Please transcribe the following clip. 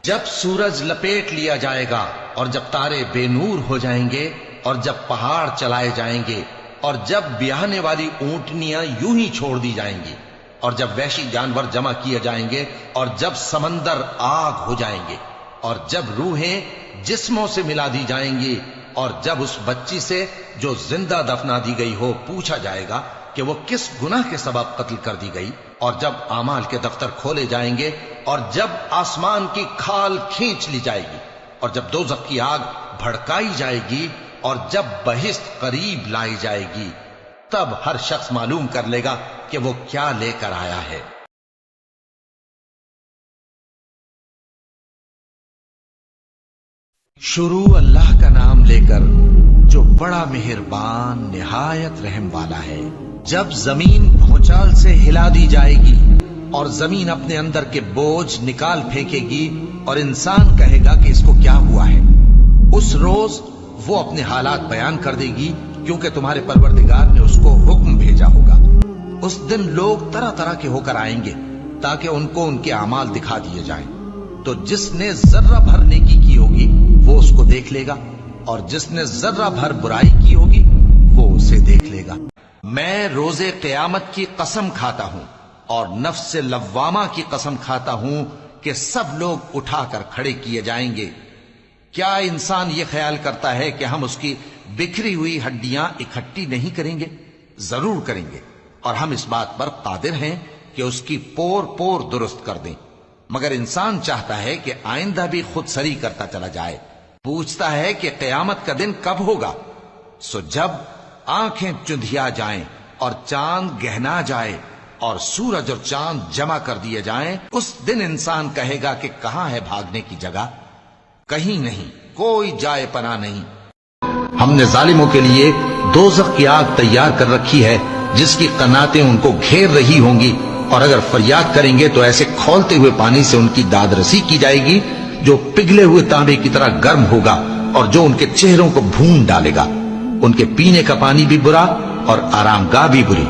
جب سورج لپیٹ لیا جائے گا اور جب تارے بے نور ہو جائیں گے اور جب پہاڑ چلائے جائیں گے اور جب بیاہنے والی اونٹنیاں یوں ہی چھوڑ دی جائیں گی اور جب وحشی جانور جمع کیے جائیں گے اور جب سمندر آگ ہو جائیں گے اور جب روحیں جسموں سے ملا دی جائیں گی اور جب اس بچی سے جو زندہ دفنا دی گئی ہو پوچھا جائے گا کہ وہ کس گناہ کے سبب قتل کر دی گئی اور جب اعمال کے دفتر کھولے جائیں گے اور جب آسمان کی کھال کھینچ لی جائے گی اور جب دوزخ کی آگ بھڑکائی جائے گی اور جب بہشت قریب لائی جائے گی تب ہر شخص معلوم کر لے گا کہ وہ کیا لے کر آیا ہے۔ شروع اللہ کا نام لے کر جو بڑا مہربان نہایت رحم والا ہے۔ جب زمین بھونچال سے ہلا دی جائے گی اور زمین اپنے اندر کے بوجھ نکال پھینکے گی اور انسان کہے گا کہ اس کو کیا ہوا ہے، اس روز وہ اپنے حالات بیان کر دے گی کیونکہ تمہارے پروردگار نے اس کو حکم بھیجا ہوگا۔ اس دن لوگ طرح طرح کے ہو کر آئیں گے تاکہ ان کو ان کے اعمال دکھا دیے جائیں، تو جس نے ذرہ بھر نیکی کی ہوگی وہ اس کو دیکھ لے گا اور جس نے ذرہ بھر برائی کی ہوگی وہ اسے دیکھ لے گا۔ میں روز قیامت کی قسم کھاتا ہوں اور نفس لوامہ کی قسم کھاتا ہوں کہ سب لوگ اٹھا کر کھڑے کیے جائیں گے۔ کیا انسان یہ خیال کرتا ہے کہ ہم اس کی بکھری ہوئی ہڈیاں اکٹھی نہیں کریں گے؟ ضرور کریں گے، اور ہم اس بات پر قادر ہیں کہ اس کی پور پور درست کر دیں، مگر انسان چاہتا ہے کہ آئندہ بھی خود سری کرتا چلا جائے۔ پوچھتا ہے کہ قیامت کا دن کب ہوگا؟ سو جب آنکھیں چندھیا جائیں اور چاند گہنا جائے اور سورج اور چاند جمع کر دیے جائیں، اس دن انسان کہے گا کہ کہاں ہے بھاگنے کی جگہ؟ کہیں نہیں، کوئی جائے پناہ نہیں۔ ہم نے ظالموں کے لیے دوزخ کی آگ تیار کر رکھی ہے جس کی قناتیں ان کو گھیر رہی ہوں گی، اور اگر فریاد کریں گے تو ایسے کھولتے ہوئے پانی سے ان کی داد رسی کی جائے گی جو پگھلے ہوئے تانبے کی طرح گرم ہوگا اور جو ان کے چہروں کو بھون ڈالے گا۔ ان کے پینے کا پانی بھی برا اور آرام گاہ بھی بری۔